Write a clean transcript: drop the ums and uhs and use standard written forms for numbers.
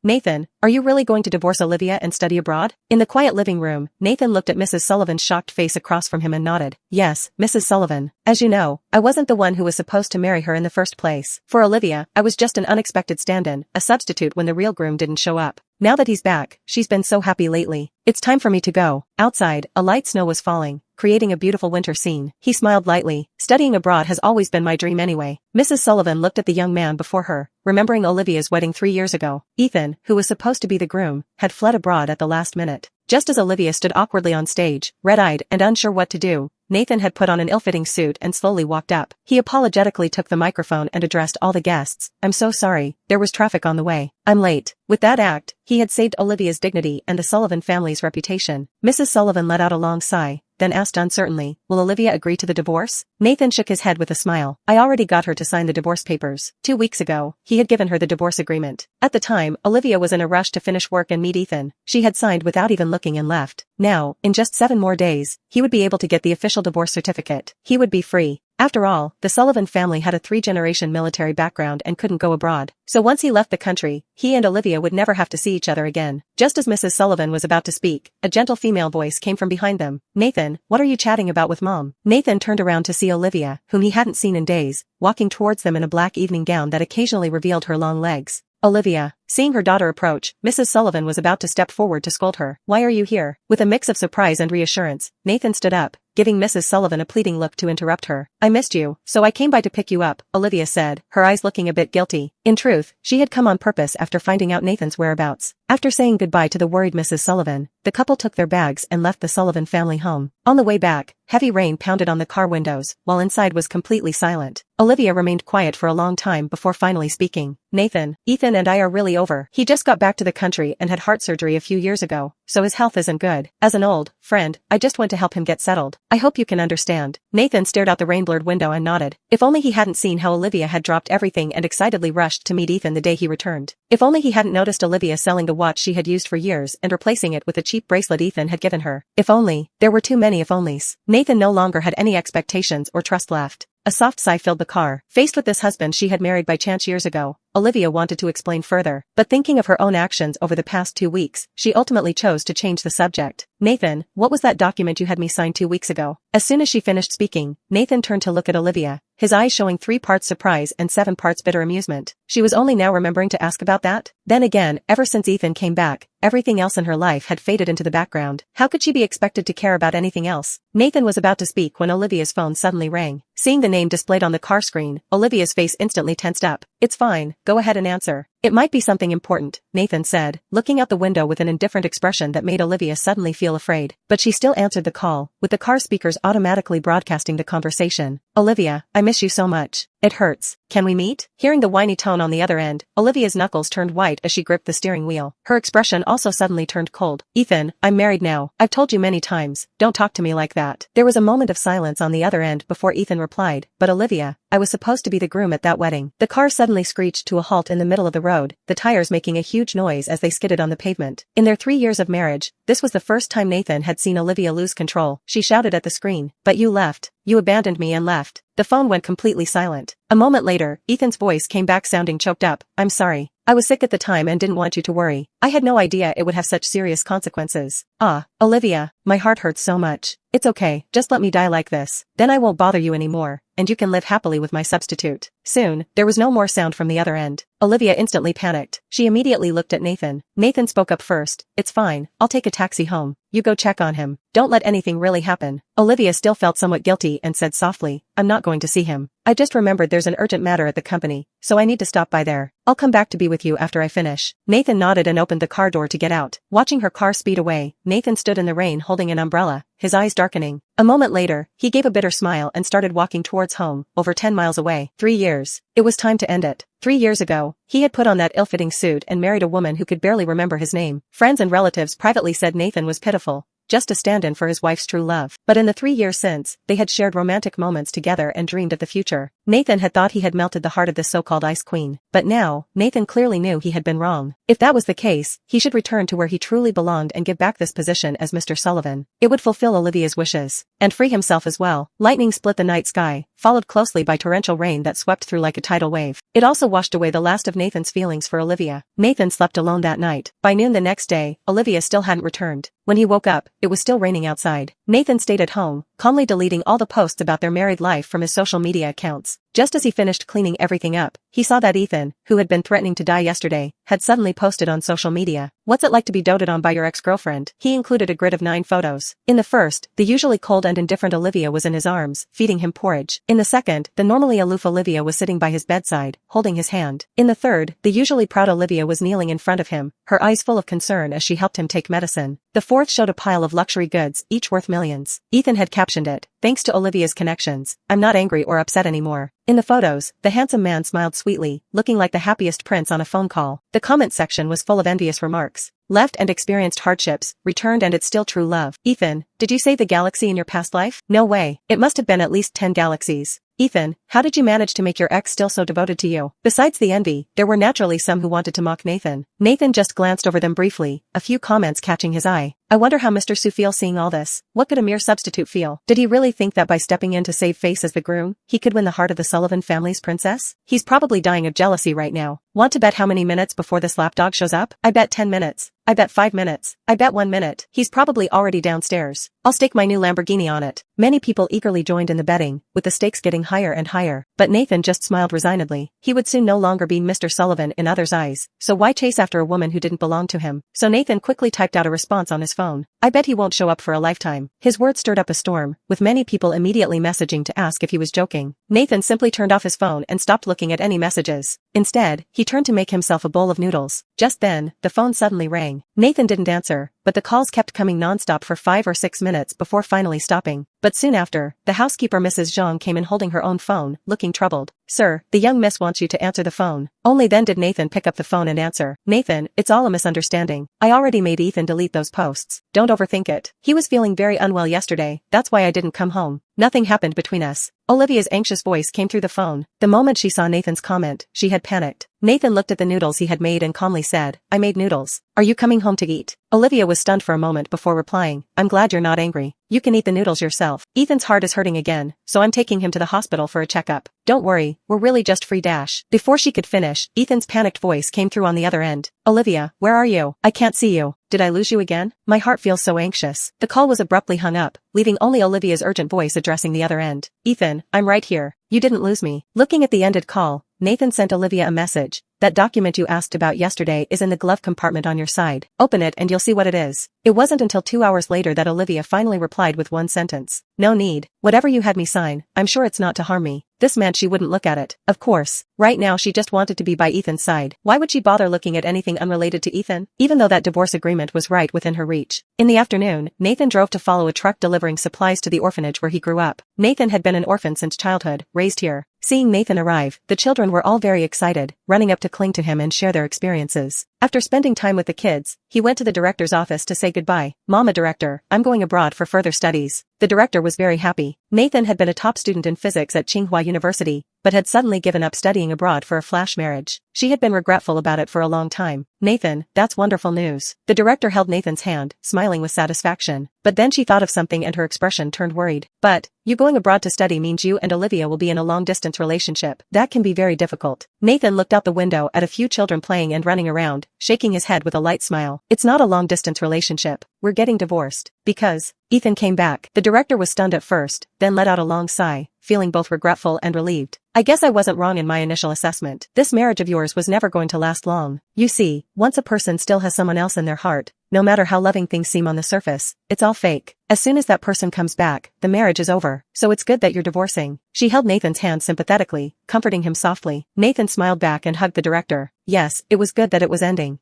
Nathan, are you really going to divorce Olivia and study abroad? In the quiet living room, Nathan looked at Mrs. Sullivan's shocked face across from him and nodded. Yes, Mrs. Sullivan. As you know, I wasn't the one who was supposed to marry her in the first place. For Olivia, I was just an unexpected stand-in, a substitute when the real groom didn't show up. Now that he's back, she's been so happy lately. It's time for me to go. Outside, a light snow was falling, creating a beautiful winter scene. He smiled lightly. Studying abroad has always been my dream anyway. Mrs. Sullivan looked at the young man before her, remembering Olivia's wedding 3 years ago. Ethan, who was supposed to be the groom, had fled abroad at the last minute. Just as Olivia stood awkwardly on stage, red-eyed and unsure what to do, Nathan had put on an ill-fitting suit and slowly walked up. He apologetically took the microphone and addressed all the guests. I'm so sorry, there was traffic on the way. I'm late. With that act, he had saved Olivia's dignity and the Sullivan family's reputation. Mrs. Sullivan let out a long sigh, then asked uncertainly, will Olivia agree to the divorce? Nathan shook his head with a smile. I already got her to sign the divorce papers. 2 weeks ago, he had given her the divorce agreement. At the time, Olivia was in a rush to finish work and meet Ethan. She had signed without even looking and left. Now, in just 7 more days, he would be able to get the official divorce certificate. He would be free. After all, the Sullivan family had a 3-generation military background and couldn't go abroad. So once he left the country, he and Olivia would never have to see each other again. Just as Mrs. Sullivan was about to speak, a gentle female voice came from behind them. Nathan, what are you chatting about with Mom? Nathan turned around to see Olivia, whom he hadn't seen in days, walking towards them in a black evening gown that occasionally revealed her long legs. Olivia. Seeing her daughter approach, Mrs. Sullivan was about to step forward to scold her. Why are you here? With a mix of surprise and reassurance, Nathan stood up, giving Mrs. Sullivan a pleading look to interrupt her. I missed you, so I came by to pick you up, Olivia said, her eyes looking a bit guilty. In truth, she had come on purpose after finding out Nathan's whereabouts. After saying goodbye to the worried Mrs. Sullivan, the couple took their bags and left the Sullivan family home. On the way back, heavy rain pounded on the car windows, while inside was completely silent. Olivia remained quiet for a long time before finally speaking. Nathan, Ethan and I are really over. He just got back to the country and had heart surgery a few years ago, so his health isn't good. As an old friend, I just went to help him get settled. I hope you can understand. Nathan stared out the rain-blurred window and nodded. If only he hadn't seen how Olivia had dropped everything and excitedly rushed to meet Ethan the day he returned. If only he hadn't noticed Olivia selling the watch she had used for years and replacing it with a cheap bracelet Ethan had given her. If only. There were too many if onlys. Nathan no longer had any expectations or trust left. A soft sigh filled the car. Faced with this husband she had married by chance years ago, Olivia wanted to explain further, but thinking of her own actions over the past 2 weeks, she ultimately chose to change the subject. Nathan, what was that document you had me sign 2 weeks ago? As soon as she finished speaking, Nathan turned to look at Olivia, his eyes showing 3 parts surprise and 7 parts bitter amusement. She was only now remembering to ask about that? Then again, ever since Ethan came back, everything else in her life had faded into the background. How could she be expected to care about anything else? Nathan was about to speak when Olivia's phone suddenly rang. Seeing the name displayed on the car screen, Olivia's face instantly tensed up. It's fine, go ahead and answer. It might be something important, Nathan said, looking out the window with an indifferent expression that made Olivia suddenly feel afraid. But she still answered the call, with the car speakers automatically broadcasting the conversation. Olivia, I miss you so much. It hurts. Can we meet? Hearing the whiny tone on the other end, Olivia's knuckles turned white as she gripped the steering wheel. Her expression also suddenly turned cold. Ethan, I'm married now. I've told you many times, don't talk to me like that. There was a moment of silence on the other end before Ethan replied, but Olivia, I was supposed to be the groom at that wedding. The car suddenly screeched to a halt in the middle of the road, the tires making a huge noise as they skidded on the pavement. In their 3 years of marriage, this was the first time Nathan had seen Olivia lose control. She shouted at the screen, but you left. You abandoned me and left. The phone went completely silent. A moment later, Ethan's voice came back sounding choked up. I'm sorry. I was sick at the time and didn't want you to worry. I had no idea it would have such serious consequences. Ah, Olivia, my heart hurts so much. It's okay, just let me die like this. Then I won't bother you anymore, and you can live happily with my substitute. Soon, there was no more sound from the other end. Olivia instantly panicked. She immediately looked at Nathan. Nathan spoke up first. It's fine, I'll take a taxi home. You go check on him. Don't let anything really happen. Olivia still felt somewhat guilty and said softly, I'm not going to see him. I just remembered there's an urgent matter at the company, so I need to stop by there. I'll come back to be with you after I finish. Nathan nodded and opened the car door to get out. Watching her car speed away, Nathan stood in the rain holding an umbrella, his eyes darkening. A moment later, he gave a bitter smile and started walking towards home, over 10 miles away. 3 years. It was time to end it. 3 years ago, he had put on that ill-fitting suit and married a woman who could barely remember his name. Friends and relatives privately said Nathan was pitiful. just a stand-in for his wife's true love. But in the 3 years since, they had shared romantic moments together and dreamed of the future. Nathan had thought he had melted the heart of this so-called ice queen. But now, Nathan clearly knew he had been wrong. If that was the case, he should return to where he truly belonged and give back this position as Mr. Sullivan. It would fulfill Olivia's wishes. And free himself as well. Lightning split the night sky, followed closely by torrential rain that swept through like a tidal wave. It also washed away the last of Nathan's feelings for Olivia. Nathan slept alone that night. By noon the next day, Olivia still hadn't returned. When he woke up, it was still raining outside. Nathan stayed at home, calmly deleting all the posts about their married life from his social media accounts. Just as he finished cleaning everything up, he saw that Ethan, who had been threatening to die yesterday, had suddenly posted on social media. "What's it like to be doted on by your ex-girlfriend?" He included a grid of 9 photos. In the first, the usually cold and indifferent Olivia was in his arms, feeding him porridge. In the second, the normally aloof Olivia was sitting by his bedside, holding his hand. In the third, the usually proud Olivia was kneeling in front of him, her eyes full of concern as she helped him take medicine. The fourth showed a pile of luxury goods, each worth millions. Ethan had captioned it, "Thanks to Olivia's connections, I'm not angry or upset anymore." In the photos, the handsome man smiled sweetly, looking like the happiest prince on a phone call. The comment section was full of envious remarks. "Left and experienced hardships, returned and it's still true love." "Ethan, did you save the galaxy in your past life?" "No way. It must have been at least 10 galaxies." "Ethan, how did you manage to make your ex still so devoted to you?" Besides the envy, there were naturally some who wanted to mock Nathan. Nathan just glanced over them briefly, a few comments catching his eye. "I wonder how Mr. Sue feels seeing all this. What could a mere substitute feel? Did he really think that by stepping in to save face as the groom, he could win the heart of the Sullivan family's princess? He's probably dying of jealousy right now. Want to bet how many minutes before this lapdog shows up? I bet 10 minutes. I bet 5 minutes. I bet 1 minute. He's probably already downstairs. I'll stake my new Lamborghini on it." Many people eagerly joined in the betting, with the stakes getting higher and higher. But Nathan just smiled resignedly. He would soon no longer be Mr. Sullivan in others' eyes, so why chase after a woman who didn't belong to him? So Nathan quickly typed out a response on his phone. "I bet he won't show up for a lifetime." His words stirred up a storm, with many people immediately messaging to ask if he was joking. Nathan simply turned off his phone and stopped looking at any messages. Instead, he turned to make himself a bowl of noodles. Just then, the phone suddenly rang. Nathan didn't answer, but the calls kept coming nonstop for 5 or 6 minutes before finally stopping. But soon after, the housekeeper Mrs. Zhang came in holding her own phone, looking troubled. "Sir, the young miss wants you to answer the phone." Only then did Nathan pick up the phone and answer. "Nathan, it's all a misunderstanding. I already made Ethan delete those posts. Don't overthink it. He was feeling very unwell yesterday, that's why I didn't come home. Nothing happened between us." Olivia's anxious voice came through the phone. The moment she saw Nathan's comment, she had panicked. Nathan looked at the noodles he had made and calmly said, "I made noodles. Are you coming home to eat?" Olivia was stunned for a moment before replying, "I'm glad you're not angry. You can eat the noodles yourself. Ethan's heart is hurting again, so I'm taking him to the hospital for a checkup. Don't worry, we're really just free dash." Before she could finish, Ethan's panicked voice came through on the other end. "Olivia, where are you? I can't see you. Did I lose you again? My heart feels so anxious." The call was abruptly hung up, leaving only Olivia's urgent voice addressing the other end. "Ethan, I'm right here. You didn't lose me." Looking at the ended call, Nathan sent Olivia a message. "That document you asked about yesterday is in the glove compartment on your side. Open it and you'll see what it is." It wasn't until 2 hours later that Olivia finally replied with one sentence. "No need. Whatever you had me sign, I'm sure it's not to harm me." This meant she wouldn't look at it. Of course, right now she just wanted to be by Ethan's side. Why would she bother looking at anything unrelated to Ethan, even though that divorce agreement was right within her reach? In the afternoon, Nathan drove to follow a truck delivering supplies to the orphanage where he grew up. Nathan had been an orphan since childhood, raised here. Seeing Nathan arrive, the children were all very excited, running up to cling to him and share their experiences. After spending time with the kids, he went to the director's office to say goodbye. "Mama director, I'm going abroad for further studies." The director was very happy. Nathan had been a top student in physics at Tsinghua University, but had suddenly given up studying abroad for a flash marriage. She had been regretful about it for a long time. "Nathan, that's wonderful news." The director held Nathan's hand, smiling with satisfaction. But then she thought of something and her expression turned worried. "But, you going abroad to study means you and Olivia will be in a long-distance relationship. That can be very difficult." Nathan looked out the window at a few children playing and running around, shaking his head with a light smile. "It's not a long-distance relationship. We're getting divorced. Because..." Ethan came back. The director was stunned at first, then let out a long sigh, feeling both regretful and relieved. "I guess I wasn't wrong in my initial assessment. This marriage of yours was never going to last long. You see, once a person still has someone else in their heart, no matter how loving things seem on the surface, it's all fake. As soon as that person comes back, the marriage is over. So it's good that you're divorcing." She held Nathan's hand sympathetically, comforting him softly. Nathan smiled back and hugged the director. Yes, it was good that it was ending.